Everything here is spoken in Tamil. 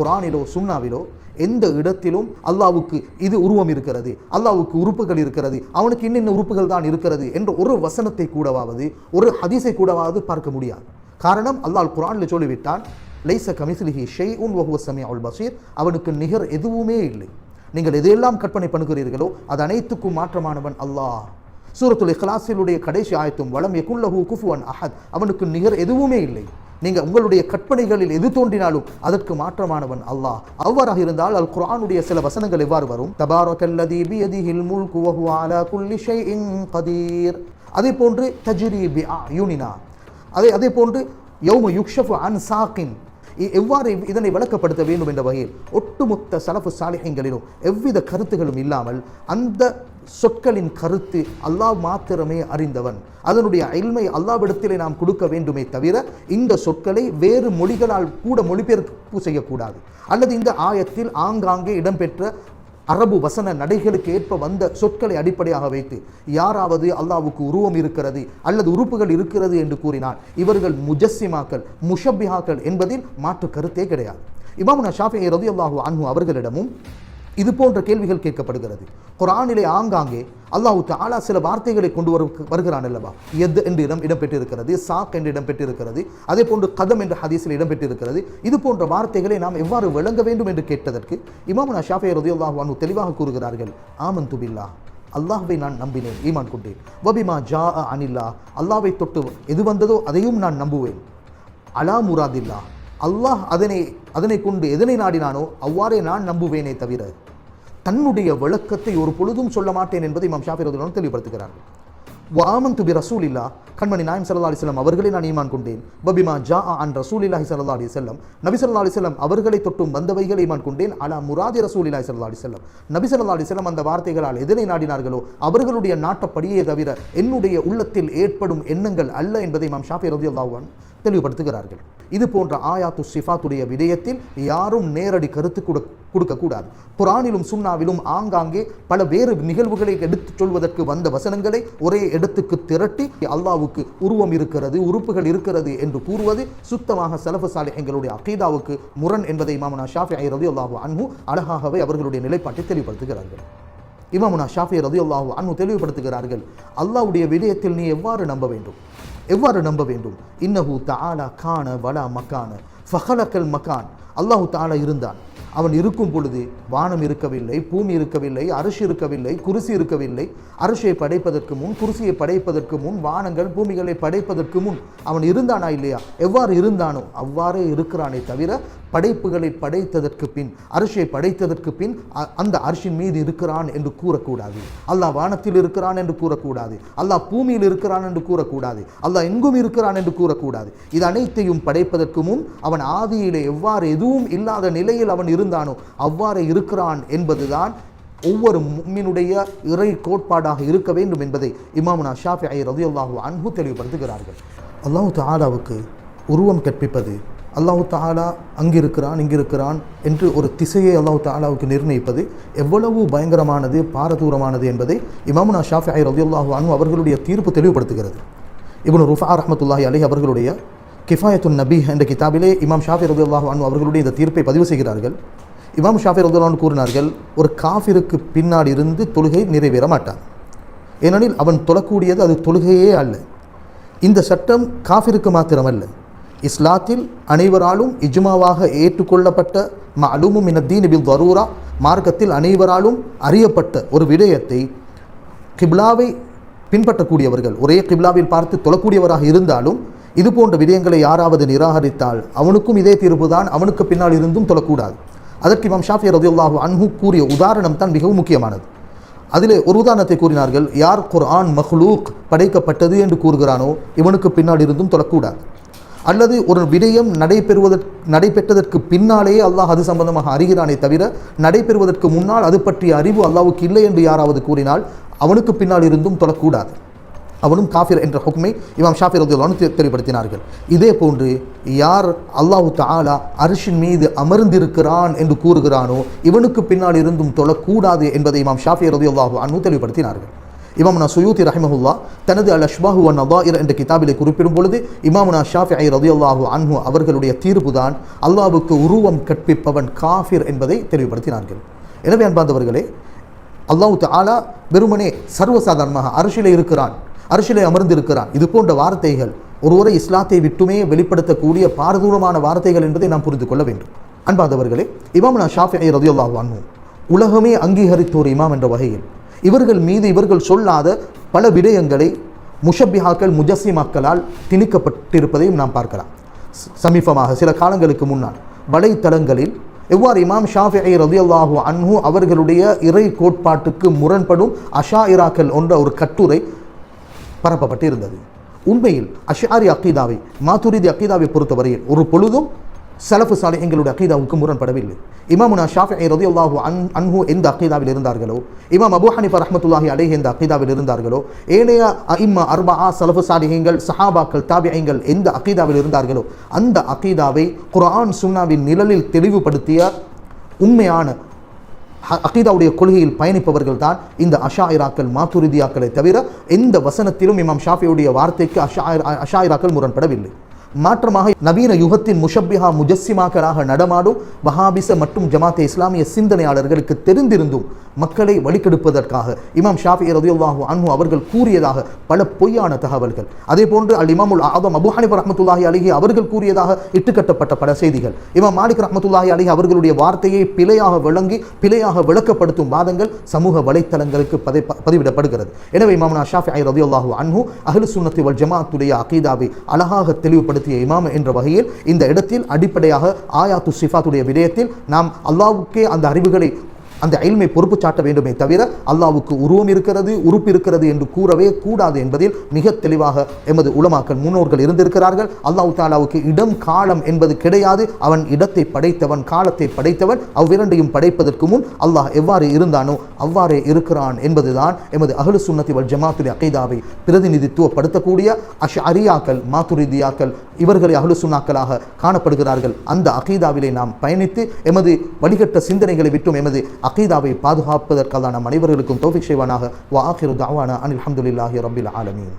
குர்ஆனிலோ சுன்னாவிலோ எந்த இடத்திலும் அல்லாஹ்வுக்கு இது உருவம் இருக்கிறது, அல்லாஹ்வுக்கு உறுப்புகள் இருக்கிறது, அவனுக்கு இன்னின்ன உறுப்புகள் தான் இருக்கிறது என்ற ஒரு வசனத்தை கூடவாவது ஒரு ஹதீஸை கூடவாவது பார்க்க முடியாது. காரணம், அல்லாஹ் குர்ஆனில் சொல்லிவிட்டான், லைஸ கமிஸ்லிஹி ஷைஉன் வஹுவ ஸமீஉல் பஸீர், அவனுக்கு நிகர் எதுவுமே இல்லை. நீங்கள் எதையெல்லாம் கற்பனை பண்ணுகிறீர்களோ அது அனைத்துக்கும் மாற்றமானவன் அல்லாஹ். சூரத்துல் இக்லாஸிலுடைய கடைசி ஆயத்தும் வலம் யகுன் லஹு குஃபுவன் அஹத், அவனுக்கு நிகர் எதுவுமே இல்லை. நீங்கள் உங்களுடைய கற்பனைகளில் எது தோன்றினாலும் அதற்கு மாற்றமானவன் அல்லாஹ். அவ்வாறாக இருந்தால் அல் குர்ஆனுடைய சில வசனங்கள் எவ்வாறு வரும்? தபாரக்கல்லதீ பியதிஹில் முல்கு வஹுவ அலா குல்லி ஷைஇன் கதீர். அதே போன்று தஜ்ரி பிஅயுனினா, அதே போன்று யௌம யுக்ஷஃபு அன் சாகின். எவ்வாறு இதனை விளக்கப்படுத்த வேண்டும் என்ற வகையில் ஒட்டுமொத்த சலஃபு சாலிஹீன்களிலும் எவ்வித கருத்துகளும் இல்லாமல் அந்த சொற்களின் கருத்து அல்லாஹ் மாத்திரமே அறிந்தவன், அதனுடைய இல்மை அல்லாஹ்விடத்திலே நாம் கொடுக்க வேண்டுமே தவிர இந்த சொற்களை வேறு மொழிகளால் கூட மொழிபெயர்ப்பு செய்யக்கூடாது. அல்லது இந்த ஆயத்தில் ஆங்காங்கே இடம்பெற்ற அரபு வசன நடைகளுக்கு ஏற்ப வந்த சொற்களை அடிப்படையாக வைத்து யாராவது அல்லாஹ்வுக்கு உருவம் இருக்கிறது அல்லது உறுப்புகள் இருக்கிறது என்று கூறினால் இவர்கள் முஜஸ்ஸிமாக்கள், முஷப்பிஹாக்கள் என்பதில் மாற்று கருத்தே கிடையாது. இமாமுனா ஷாஃபிஈ ரலியல்லாஹு அன்ஹு அவர்களிடமும் இது போன்ற கேள்விகள் கேட்கப்படுகிறது. குர்ஆனிலே ஆங்காங்கே அல்லாஹ் தஆலா சில வார்த்தைகளை கொண்டு வருகிறான் அல்லவா? யத் என்று இடம்பெற்றிருக்கிறது, சாக் என்று இடம்பெற்றிருக்கிறது, அதே போன்று கதம் என்ற ஹதீஸில் இடம்பெற்றிருக்கிறது. இது போன்ற வார்த்தைகளை நாம் எவ்வாறு விளங்க வேண்டும் என்று கேட்டதற்கு இமாமுனா ஷாஃபிஈ ரலியல்லாஹு அன்ஹு தெளிவாக கூறுகிறார்கள், ஆமன்து பில்லாஹ், அல்லாஹ்வை நான் நம்பினேன், ஈமான் கொண்டேன். வபிமா ஜாஅ அனில்லாஹ், அல்லாஹ்வை தொட்டு எது வந்ததோ அதையும் நான் நம்புவேன். அலா முராதில்லாஹ், அல்லாஹ் அதனை கொண்டு எதனை நாடினானோ அவ்வாறே நான் நம்புவேனே தவிர தன்னுடைய விளக்கத்தை ஒரு பொழுதும் சொல்ல மாட்டேன் என்பதை இமாம் ஷாஃபிஈ ரலியல்லாஹு தெளிவுபடுத்துகிறார்கள். வஆமன்து பி ரசூலில்லாஹ், கண்மணி நாயகம் ஸல்லல்லாஹு அலைஹி வஸல்லம் அவர்களை நான் ஈமான் கொண்டேன். வபிமா ஜாஅ அன் ரசூலில்லாஹி ஸல்லல்லாஹு அலைஹி வஸல்லம், நபி ஸல்லல்லாஹு அலைஹி வஸல்லம் அவர்களை தொட்டும் வந்தவைகளை ஈமான் கொண்டேன். அலா முராதி ரசூலில்லாஹி ஸல்லல்லாஹு அலைஹி வஸல்லம், நபி ஸல்லல்லாஹு அலைஹி வஸல்லம் அந்த வார்த்தைகளால் எதனை நாடினார்களோ அவர்களுடைய நாட்டப்படியே தவிர என்னுடைய உள்ளத்தில் ஏற்படும் எண்ணங்கள் அல்ல என்பதை இமாம் ஷாஃபிஈ ரலியல்லாஹு அன்ஹு தெளிவுபடுத்துகிறார்கள். இது போன்ற ஆயாத்து சிஃபாத்துடைய விடயத்தில் யாரும் நேரடி கருத்து கொடுக்கக்கூடாது. குர்ஆனிலும் சுன்னாவிலும் ஆங்காங்கே பல வேறு நிகழ்வுகளை எடுத்துச் சொல்வதற்கு வந்த வசனங்களை ஒரே இடத்துக்கு திரட்டி அல்லாஹ்வுக்கு உருவம் இருக்கிறது, உறுப்புகள் இருக்கிறது என்று கூறுவது சுத்தமாக ஸலஃபு ஸாலிஹீன்களுடைய அகீதாவுக்கு முரண் என்பதை இமாமுனா ஷாஃபிஈ ரலியல்லாஹு அன்ஹு அழகாகவே அவர்களுடைய நிலைப்பாட்டை தெளிவுபடுத்துகிறார்கள். இமாமுனா ஷாஃபிஈ ரலியல்லாஹு அன்ஹு தெளிவுபடுத்துகிறார்கள், அல்லாஹ்வுடைய விடயத்தில் நீ எவ்வாறு நம்ப வேண்டும்? இன்னஹு தஆலா கான வலா மகான ஃபஹலகல் மகான், அல்லாஹு தஆலா இருந்தான், அவன் இருக்கும் பொழுது வானம் இருக்கவில்லை, பூமி இருக்கவில்லை, அரிசி இருக்கவில்லை, குருசி இருக்கவில்லை. அரிசியை படைப்பதற்கு முன், குருசியை படைப்பதற்கு முன், வானங்கள் பூமிகளை படைப்பதற்கு முன் அவன் இருந்தானா இல்லையா? எவ்வாறு இருந்தானோ அவ்வாறே இருக்கிறானே தவிர படைப்புகளை படைத்ததற்கு பின், அரிசியை படைத்ததற்கு பின் அந்த அரிசின் மீது இருக்கிறான் என்று கூறக்கூடாது. அல்லாஹ் வானத்தில் இருக்கிறான் என்று கூறக்கூடாது. அல்லாஹ் பூமியில் இருக்கிறான் என்று கூறக்கூடாது. அல்லாஹ் எங்கும் இருக்கிறான் என்று கூறக்கூடாது. இது அனைத்தையும் படைப்பதற்கு முன் அவன் ஆதியிலே எவ்வாறு எதுவும் இல்லாத நிலையில் அவன் இருந்தானோ அவ்வாறே இருக்கிறான் என்பதுதான் ஒவ்வொரு முஃமினுடைய இறை கோட்பாடாக இருக்க வேண்டும் என்பதை இமாமுனா ஷாஃபிஈ ரலியல்லாஹு அன்ஹு தெளிவுபடுத்துகிறார்கள். அல்லாஹ் தஆலாவுக்கு உருவம் கற்பிப்பது, அல்லாஹ் தஆலா அங்கிருக்கிறான் இங்கிருக்கிறான் என்று ஒரு திசையை அல்லாஹ் தஆலாவுக்கு நிர்ணயிப்பது எவ்வளவு பயங்கரமானது, பாரதூரமானது என்பதை இமாமுனா ஷாஃபிஈ ரலியல்லாஹு அன்ஹு அவர்களுடைய தீர்ப்பு தெளிவுபடுத்துகிறது. இப்னு ருஃபா ரஹ்மத்துல்லாஹி அலைஹி அவர்களுடைய கிஃபாயத்துன் நபி என்ற கிதாபிலே இமாம் ஷாஃபிஈ ரலியல்லாஹு அன்ஹு அவர்களுடைய இந்த தீர்ப்பை பதிவு செய்கிறார்கள். இமாம் ஷாஃபிஈ ரலியல்லாஹு அன்ஹு கூறினார்கள், ஒரு காஃபிருக்கு பின்னாடி இருந்து தொழுகை நிறைவேற மாட்டான். ஏனெனில் அவன் தொழக்கூடியது அது தொழுகையே அல்ல. இந்த சட்டம் காஃபிருக்கு மாத்திரமல்ல, இஸ்லாத்தில் அனைவராலும் இஜ்மாவாக ஏற்றுக்கொள்ளப்பட்ட மஅலூமும் மினத்தீன் பில் தரூரா, மார்க்கத்தில் அனைவராலும் அறியப்பட்ட ஒரு விடயத்தை கிப்லாவை பின்பற்றக்கூடியவர்கள், ஒரே கிப்லாவில் பார்த்து தொழக்கூடியவராக இருந்தாலும் இது போன்ற விடயங்களை யாராவது நிராகரித்தால் அவனுக்கும் இதே தீர்ப்பு தான், அவனுக்கு பின்னால் இருந்தும் தொழக்கூடாது. அதற்கு இமாம் ஷாஃபிஈ ரலியல்லாஹு அன்ஹு கூறிய உதாரணம் தான் மிகவும் முக்கியமானது. அதிலே ஒரு உதாரணத்தை கூறினார்கள், யார் குர்ஆன் மஹ்லூக் படைக்கப்பட்டது என்று கூறுகிறானோ இவனுக்கு பின்னால் இருந்தும் தொழக்கூடாது. அல்லது ஒரு விடயம் நடைபெற்றதற்கு பின்னாலேயே அல்லாஹ் அது சம்பந்தமாக அறிகிறானே தவிர நடைபெறுவதற்கு முன்னால் அது பற்றிய அறிவு அல்லாஹ்வுக்கு இல்லை என்று யாராவது கூறினால் அவனுக்கு பின்னால் இருந்தும் தொழக்கூடாது, அவனும் காஃபிர் என்ற ஹுக்மை இமாம் ஷாஃபிஈ ரலியல்லாஹு அன்ஹு தெளிவுபடுத்தினார்கள். இதே போன்று யார் அல்லாஹ் தஆலா அர்ஷின் மீது அமர்ந்திருக்கிறான் என்று கூறுகிறானோ இவனுக்கு பின்னால் இருந்தும் தொழக்கூடாது என்பதை இமாம் ஷாஃபிஈ ரலியல்லாஹு அன்ஹு தெளிவுபடுத்தினார்கள். இமாமுனா சுயூத்தி ரஹிமஹுல்லா தனது அல் அஷ்பாஹு வன் நதாயிர் என்ற கிதாபிலே குறிப்பிடும் பொழுது இமாமுனா ஷாஃபிஈ ரலியல்லாஹு அன்ஹு அவர்களுடைய தீர்ப்புதான் அல்லாஹ்வுக்கு உருவம் கற்பிப்பவன் காஃபிர் என்பதை தெளிவுபடுத்தினார்கள். எனவே அன்பார்ந்தவர்களே, அல்லாஹ் தஆலா வெறுமனே சர்வசாதாரணமாக அர்ஷிலே இருக்கிறான், அர்ஷிலே அமர்ந்திருக்கிறான், இது போன்ற வார்த்தைகள் ஒருவரை இஸ்லாத்தை விட்டுமே வெளிப்படுத்தக்கூடிய பாரதூரமான வார்த்தைகள் என்பதை நாம் புரிந்து கொள்ள வேண்டும். அன்பார்ந்தவர்களே, இமாமுனா ஷாஃபிஈ ரலியல்லாஹு அன்ஹு உலகமே அங்கீகரித்த ஒரு இமாம் என்ற வகையில் இவர்கள் மீது இவர்கள் சொல்லாத பல விடயங்களை முஷப்பிஹாக்கள் முஜஸ்ஸிமாக்களால் திணிக்கப்பட்டிருப்பதையும் நாம் பார்க்கலாம். சமீபமாக சில காலங்களுக்கு முன்னால் வலைத்தளங்களில் எவ்வாறு இமாம் ஷாஃபிஈ ரலியல்லாஹு அன்ஹு அவர்களுடைய இறை கோட்பாட்டுக்கு முரண்படும் அஷாயிராக்கள் என்ற ஒரு கட்டுரை பரப்பப்பட்டிருந்தது. உண்மையில் அஷ்ஆரி அக்கீதாவை, மாதுரிதி அக்கீதாவை பொறுத்தவரையில் ஒரு பொழுதும் சலஃபு சாலிஹீன்களுடைய அக்கீதாவுக்கு முரண்படவில்லை. இமாமுனா ஷாஃபிஈ ரலியல்லாஹு அன்ஹு எந்த அக்கீதாவில் இருந்தார்களோ, இமாம் அபூ ஹனீஃபா ரஹ்மத்துல்லாஹி அலைஹி எந்த அக்கீதாவில் இருந்தார்களோ, ஏனைய அஇம்மா அர்பஆ சலஃபு சாலிஹீன்கள் சஹாபாக்கள் தாபிஈன்கள் எந்த அக்கீதாவில் இருந்தார்களோ அந்த அக்கீதாவை குர்ஆன் சுன்னாவின் நிழலில் தெளிவுபடுத்திய உண்மையான அகீதாவுடைய கொள்கையில் பயணிப்பவர்கள் தான் இந்த அஷாயிராக்கள் மாதுரிதியாக்களை தவிர எந்த வசனத்திலும் இமாம் ஷாஃபியுடைய வார்த்தைக்கு அஷாயிராக்கள் முரண்படவில்லை. மாற்றமாக நவீன யுகத்தின் முஷப்பிஹா முஜஸ்ஸிமாக்களாக நடமாடும் வஹாபிச மற்றும் ஜமாத்தே இஸ்லாமிய சிந்தனையாளர்களுக்கு தெரிந்திருந்தும் மக்களை வழிகெடுப்பதற்காக இமாம் ஷாஃபிஈ ரலியல்லாஹு அன்ஹு அவர்கள் கூறியதாக பல பொய்யான தகவல்கள், அதே போன்று அல் இமாமுல் ஆதம் அபூ ஹனீஃபா ரஹ்மத்துல்லாஹி அலைஹி அவர்கள் கூறியதாக இட்டுக்கட்டப்பட்ட பல செய்திகள், இமாம் மாலிக் ரஹ்மத்துல்லாஹி அலைஹி அவர்களுடைய வார்த்தையை பிழையாக விளங்கி பிழையாக விளக்கப்படுத்தும் வாதங்கள் சமூக வலைத்தளங்களுக்கு பதிவிடப்படுகிறது. எனவே இமாமுனா ஷாஃபிஈ ரலியல்லாஹு அன்ஹு அஹ்லு சுன்னத்தி வல் ஜமாஅத்துடைய அகீதாவை அழகாக தெளிவுபடுத்திய இமாம் என்ற வகையில் இந்த இடத்தில் அடிப்படையாக ஆயாத்து சிஃபாத்துடைய விடயத்தில் நாம் அல்லாஹ்வுக்கே அந்த அறிவுகளை அந்த இல்மை பொறுப்பு சாட்ட வேண்டுமே தவிர அல்லாஹ்வுக்கு உருவம் இருக்கிறது உறுப்பு இருக்கிறது என்று கூறவே கூடாது என்பதில் மிக தெளிவாக எமது உலமாக்கள் முன்னோர்கள் இருந்திருக்கிறார்கள். அல்லாஹ் தஆலாவுக்கு இடம் காலம் என்பது கிடையாது. அவன் இடத்தை படைத்தவன், காலத்தை படைத்தவன். அவ்விரண்டையும் படைப்பதற்கு முன் அல்லாஹ் எவ்வாறு இருந்தானோ அவ்வாறே இருக்கிறான் என்பதுதான் எமது அஹ்லு சுன்னத்தி வல் ஜமாத்துடைய அகீதாவை பிரதிநிதித்துவப்படுத்தக்கூடிய அஷ்அரியாக்கள் மாதுரிதியாக்கள் இவர்களை அஹ்லு சுன்னாக்களாக காணப்படுகிறார்கள். அந்த அகீதாவிலே நாம் பயணித்து எமது வழிகட்ட சிந்தனைகளை விட்டும் எமது அகீதாவை பாதுகாப்பதற்காக நம் அனைவர்களுக்கும் தௌஃபீக் செய்வானாக. வ ஆகிரு தஅவானா அனில் ஹம்துலில்லாஹி ரப்பில் ஆலமீன்.